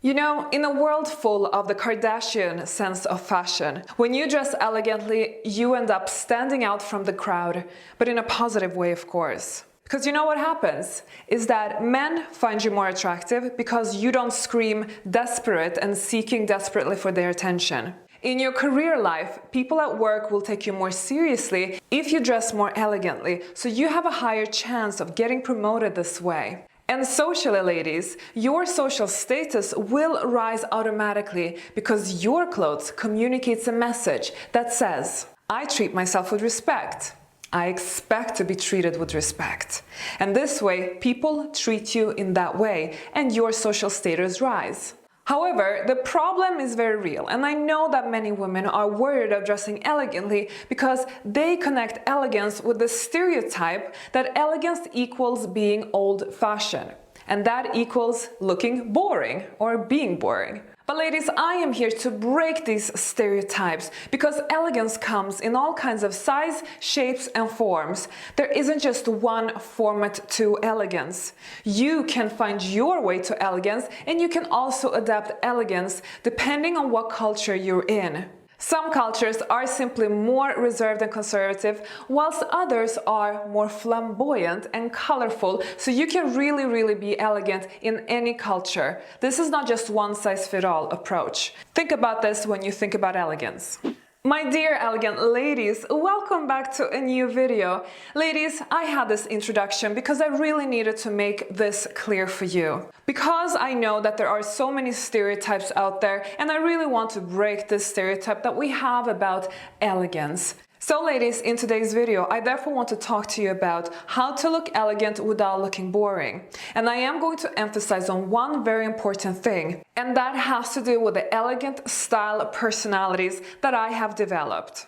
You know, in a world full of the Kardashian sense of fashion, when you dress elegantly, you end up standing out from the crowd, but in a positive way, of course. Because you know what happens is that men find you more attractive because you don't scream desperate and seeking desperately for their attention. In your career life, people at work will take you more seriously if you dress more elegantly, so you have a higher chance of getting promoted this way. And socially, ladies, your social status will rise automatically because your clothes communicates a message that says, I treat myself with respect. I expect to be treated with respect. And this way, people treat you in that way and your social status rise. However, the problem is very real, and I know that many women are worried of dressing elegantly because they connect elegance with the stereotype that elegance equals being old-fashioned, and that equals looking boring or being boring. But ladies, I am here to break these stereotypes because elegance comes in all kinds of size, shapes and forms. There isn't just one format to elegance. You can find your way to elegance, and you can also adapt elegance depending on what culture you're in. Some cultures are simply more reserved and conservative, whilst others are more flamboyant and colorful, so you can really be elegant in any culture. This is not just one-size-fits-all approach. Think about this when you think about elegance. My dear elegant ladies, welcome back to a new video. Ladies, I had this introduction because I really needed to make this clear for you. Because I know that there are so many stereotypes out there, and I really want to break this stereotype that we have about elegance. So ladies, in today's video, I therefore want to talk to you about how to look elegant without looking boring. And I am going to emphasize on one very important thing, and that has to do with the elegant style personalities that I have developed.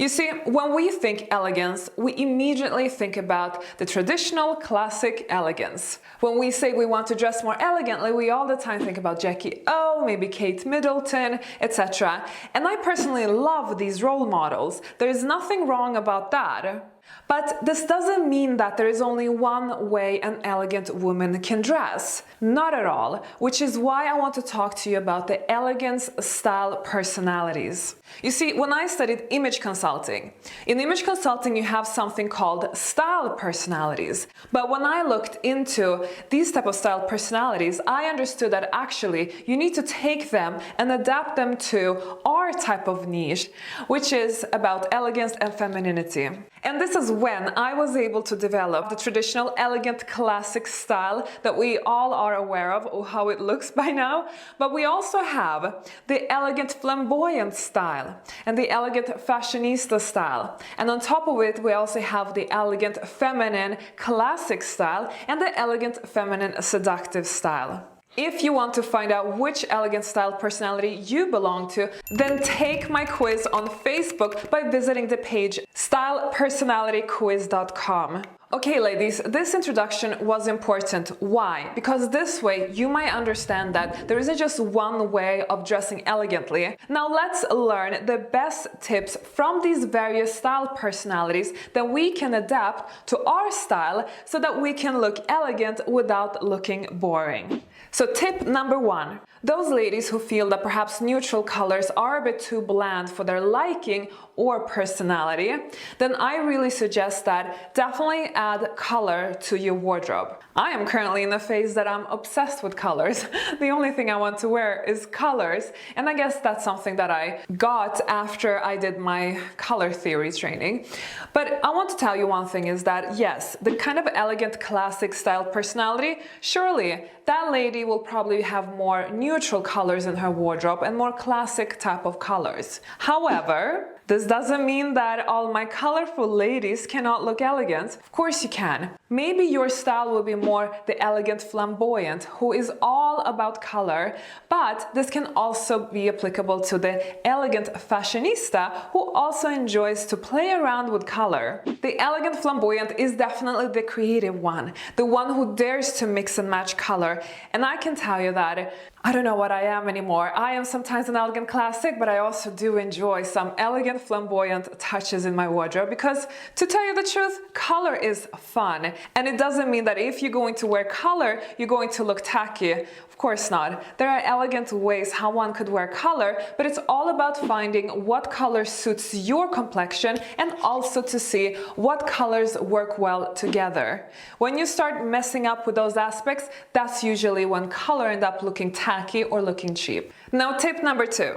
You see, when we think elegance, we immediately think about the traditional classic elegance. When we say we want to dress more elegantly, we all the time think about Jackie O, maybe Kate Middleton, etc. And I personally love these role models. There is nothing wrong about that. But this doesn't mean that there is only one way an elegant woman can dress. Not at all, which is why I want to talk to you about the elegance style personalities. You see, when I studied image consulting, in image consulting you have something called style personalities. But when I looked into these type of style personalities, I understood that actually you need to take them and adapt them to our type of niche, which is about elegance and femininity. And this is when I was able to develop the traditional elegant classic style that we all are aware of, or how it looks by now. But we also have the elegant flamboyant style and the elegant fashionista style. And on top of it, we also have the elegant feminine classic style and the elegant feminine seductive style. If you want to find out which elegant style personality you belong to, then take my quiz on Facebook by visiting the page stylepersonalityquiz.com. Okay ladies, this introduction was important. Why? Because this way you might understand that there isn't just one way of dressing elegantly. Now let's learn the best tips from these various style personalities that we can adapt to our style so that we can look elegant without looking boring. So tip number one, those ladies who feel that perhaps neutral colors are a bit too bland for their liking or personality, then I really suggest that definitely add color to your wardrobe. I am currently in a phase that I'm obsessed with colors. The only thing I want to wear is colors, and I guess that's something that I got after I did my color theory training. But I want to tell you one thing is that yes, the kind of elegant classic style personality, surely that lady will probably have more neutral colors in her wardrobe and more classic type of colors. However, this doesn't mean that all my colorful ladies cannot look elegant. Of course you can. Maybe your style will be more the elegant flamboyant, who is all about color, but this can also be applicable to the elegant fashionista, who also enjoys to play around with color. The elegant flamboyant is definitely the creative one, the one who dares to mix and match color. And I can tell you that I don't know what I am anymore. I am sometimes an elegant classic, but I also do enjoy some elegant flamboyant touches in my wardrobe because, to tell you the truth, color is is fun. And it doesn't mean that if you're going to wear color, you're going to look tacky. Of course not. There are elegant ways how one could wear color, but it's all about finding what color suits your complexion and also to see what colors work well together. When you start messing up with those aspects, that's usually when color ends up looking tacky or looking cheap. Now, tip number 2.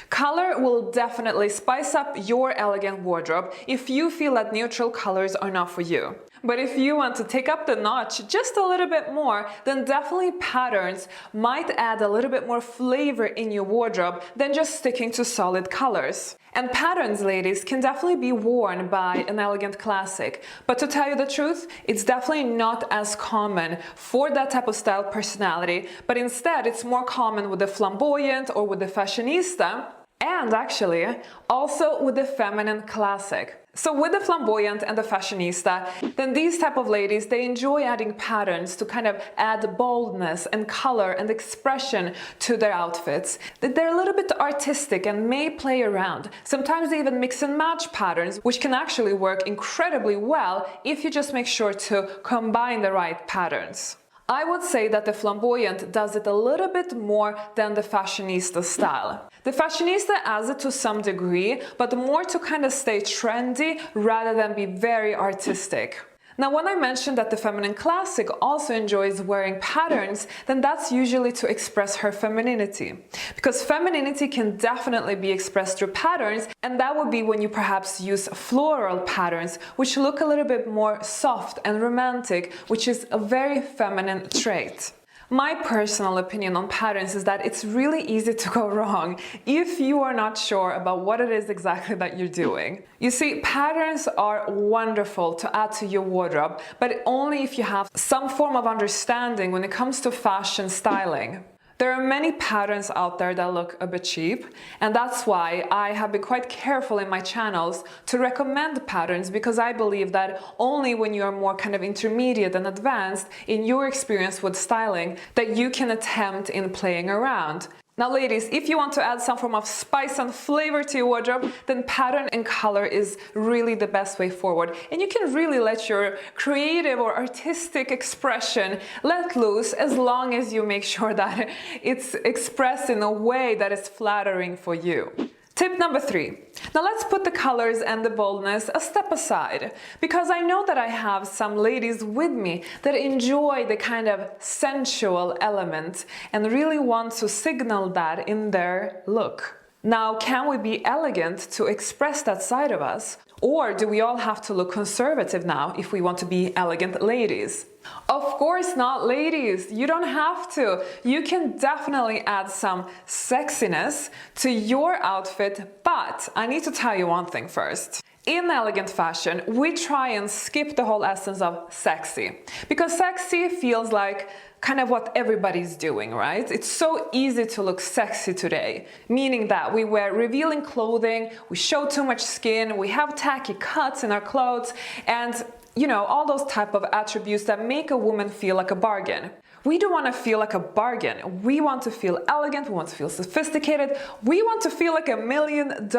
Color will definitely spice up your elegant wardrobe if you feel that neutral colors are not for you. But if you want to take up the notch just a little bit more, then definitely patterns might add a little bit more flavor in your wardrobe than just sticking to solid colors. And patterns, ladies, can definitely be worn by an elegant classic. But to tell you the truth, it's definitely not as common for that type of style personality, but instead it's more common with the flamboyant or with the fashionista, and actually also with the feminine classic. So with the flamboyant and the fashionista, then these type of ladies, they enjoy adding patterns to kind of add boldness and color and expression to their outfits. They're a little bit artistic and may play around. Sometimes they even mix and match patterns, which can actually work incredibly well if you just make sure to combine the right patterns. I would say that the flamboyant does it a little bit more than the fashionista style. The fashionista adds it to some degree, but more to kind of stay trendy rather than be very artistic. Now, when I mentioned that the feminine classic also enjoys wearing patterns, then that's usually to express her femininity. Because femininity can definitely be expressed through patterns, and that would be when you perhaps use floral patterns, which look a little bit more soft and romantic, which is a very feminine trait. My personal opinion on patterns is that it's really easy to go wrong if you are not sure about what it is exactly that you're doing. You see, patterns are wonderful to add to your wardrobe, but only if you have some form of understanding when it comes to fashion styling. There are many patterns out there that look a bit cheap, and that's why I have been quite careful in my channels to recommend patterns, because I believe that only when you are more kind of intermediate and advanced in your experience with styling that you can attempt in playing around. Now, ladies, if you want to add some form of spice and flavor to your wardrobe, then pattern and color is really the best way forward. And you can really let your creative or artistic expression let loose as long as you make sure that it's expressed in a way that is flattering for you. Tip number 3. Now let's put the colors and the boldness a step aside, because I know that I have some ladies with me that enjoy the kind of sensual element and really want to signal that in their look. Now, can we be elegant to express that side of us? Or do we all have to look conservative now if we want to be elegant ladies? Of course not, ladies. You don't have to. You can definitely add some sexiness to your outfit, but I need to tell you one thing first. In elegant fashion, we try and skip the whole essence of sexy, because sexy feels like kind of what everybody's doing, right? It's so easy to look sexy today, meaning that we wear revealing clothing, we show too much skin, we have tacky cuts in our clothes, and you know, all those type of attributes that make a woman feel like a bargain. We don't want to feel like a bargain. We want to feel elegant, we want to feel sophisticated, we want to feel like $1 million.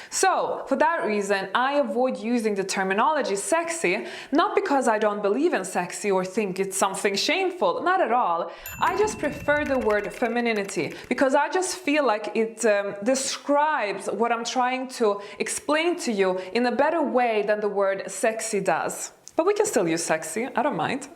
So, for that reason, I avoid using the terminology sexy, not because I don't believe in sexy or think it's something shameful, not at all. I just prefer the word femininity, because I just feel like it describes what I'm trying to explain to you in a better way than the word sexy does. But we can still use sexy, I don't mind.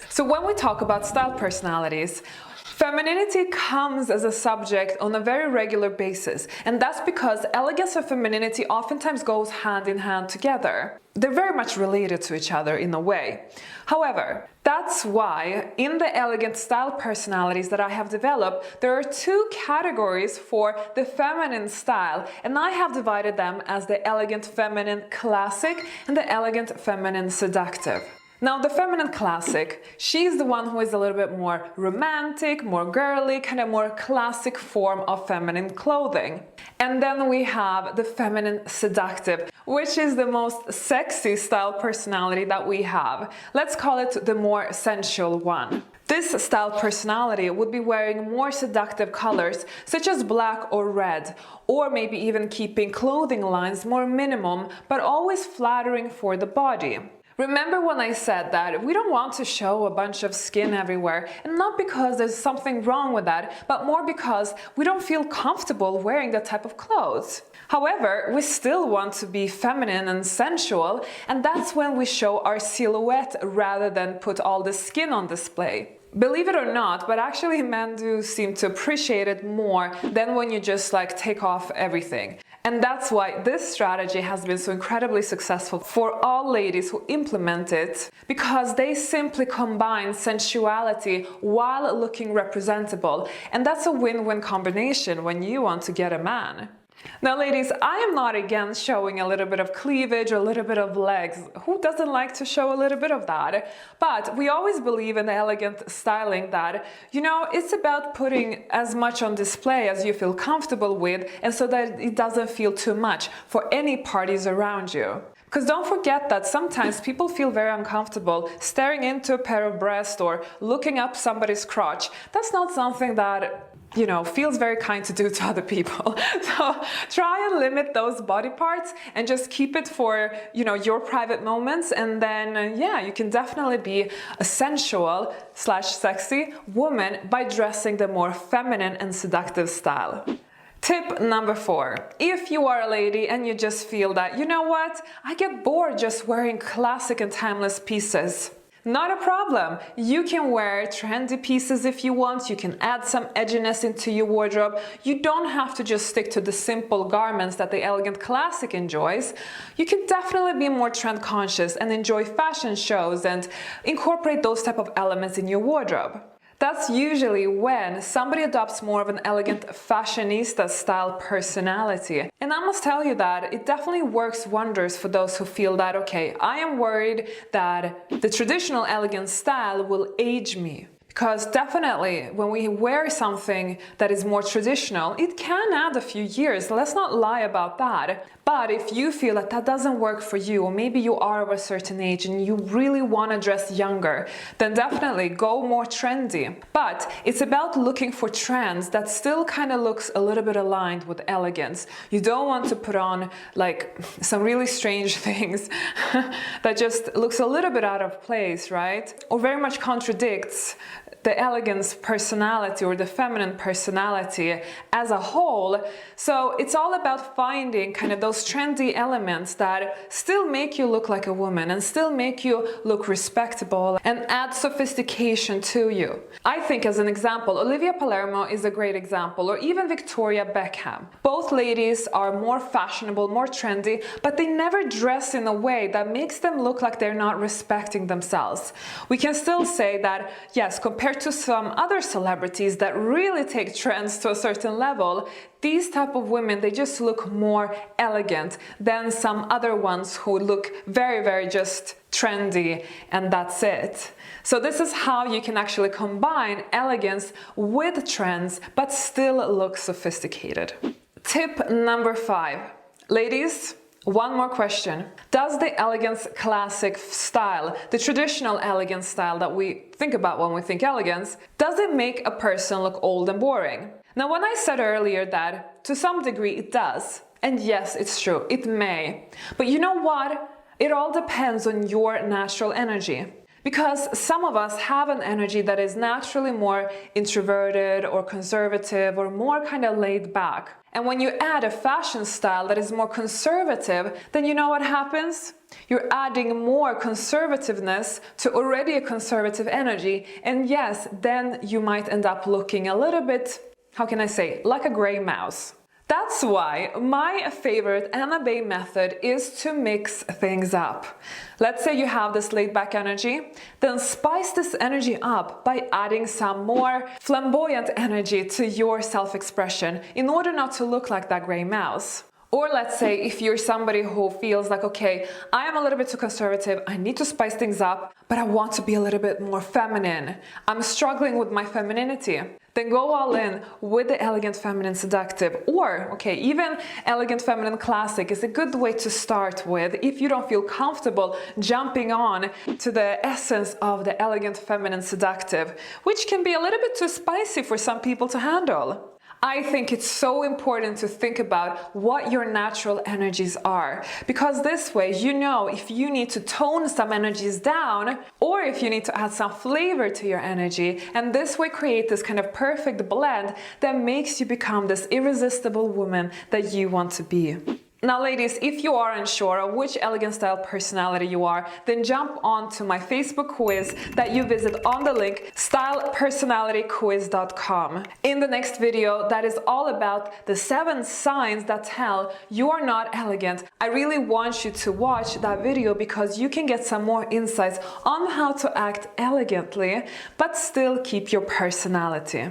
So when we talk about style personalities, femininity comes as a subject on a very regular basis, and that's because elegance and femininity oftentimes goes hand in hand together. They're very much related to each other in a way. However, that's why in the elegant style personalities that I have developed, there are 2 categories for the feminine style, and I have divided them as the elegant feminine classic and the elegant feminine seductive. Now, the feminine classic, she's the one who is a little bit more romantic, more girly, kind of more classic form of feminine clothing. And then we have the feminine seductive, which is the most sexy style personality that we have. Let's call it the more sensual one. This style personality would be wearing more seductive colors, such as black or red, or maybe even keeping clothing lines more minimum, but always flattering for the body. Remember when I said that we don't want to show a bunch of skin everywhere, and not because there's something wrong with that, but more because we don't feel comfortable wearing that type of clothes. However, we still want to be feminine and sensual, and that's when we show our silhouette rather than put all the skin on display. Believe it or not, but actually men do seem to appreciate it more than when you just like take off everything. And that's why this strategy has been so incredibly successful for all ladies who implement it, because they simply combine sensuality while looking representable. And that's a win-win combination when you want to get a man. Now ladies, I am not against showing a little bit of cleavage or a little bit of legs. Who doesn't like to show a little bit of that? But we always believe in elegant styling that, it's about putting as much on display as you feel comfortable with, and so that it doesn't feel too much for any parties around you. Because don't forget that sometimes people feel very uncomfortable staring into a pair of breasts or looking up somebody's crotch. That's not something that feels very kind to do to other people. So try and limit those body parts and just keep it for, your private moments. And then, you can definitely be a sensual / sexy woman by dressing the more feminine and seductive style. Tip number 4. If you are a lady and you just feel that, I get bored just wearing classic and timeless pieces. Not a problem. You can wear trendy pieces if you want. You can add some edginess into your wardrobe. You don't have to just stick to the simple garments that the elegant classic enjoys. You can definitely be more trend conscious and enjoy fashion shows and incorporate those type of elements in your wardrobe. That's usually when somebody adopts more of an elegant fashionista style personality. And I must tell you that it definitely works wonders for those who feel that, okay, I am worried that the traditional elegant style will age me. Because definitely when we wear something that is more traditional, it can add a few years, let's not lie about that. But if you feel that that doesn't work for you, or maybe you are of a certain age and you really want to dress younger, then definitely go more trendy. But it's about looking for trends that still kind of looks a little bit aligned with elegance. You don't want to put on like some really strange things that just looks a little bit out of place, right? Or very much contradicts the elegance personality or the feminine personality as a whole. So it's all about finding kind of those trendy elements that still make you look like a woman and still make you look respectable and add sophistication to you. I think as an example, Olivia Palermo is a great example, or even Victoria Beckham. Both ladies are more fashionable, more trendy, but they never dress in a way that makes them look like they're not respecting themselves. We can still say that, yes, compared to some other celebrities that really take trends to a certain level, these type of women, they just look more elegant than some other ones who look very, very just trendy and that's it. So this is how you can actually combine elegance with trends but still look sophisticated. Tip number 5. Ladies, one more question. Does the elegance classic style, the traditional elegance style that we think about when we think elegance, does it make a person look old and boring? Now, when I said earlier that to some degree it does, and yes, it's true, it may. But you know what? It all depends on your natural energy. Because some of us have an energy that is naturally more introverted or conservative or more kind of laid back. And when you add a fashion style that is more conservative, then you know what happens? You're adding more conservativeness to already a conservative energy. And yes, then you might end up looking a little bit, how can I say, like a gray mouse. That's why my favorite Anna Bay method is to mix things up. Let's say you have this laid-back energy, then spice this energy up by adding some more flamboyant energy to your self-expression in order not to look like that gray mouse. Or let's say if you're somebody who feels like, okay, I am a little bit too conservative, I need to spice things up, but I want to be a little bit more feminine. I'm struggling with my femininity. Then go all in with the elegant feminine seductive, or okay, even elegant feminine classic is a good way to start with if you don't feel comfortable jumping on to the essence of the elegant feminine seductive, which can be a little bit too spicy for some people to handle. I think it's so important to think about what your natural energies are, because this way you know if you need to tone some energies down or if you need to add some flavor to your energy, and this way create this kind of perfect blend that makes you become this irresistible woman that you want to be. Now ladies, if you are unsure of which elegant style personality you are, then jump on to my Facebook quiz that you visit on the link stylepersonalityquiz.com. In the next video that is all about the 7 signs that tell you are not elegant, I really want you to watch that video because you can get some more insights on how to act elegantly but still keep your personality.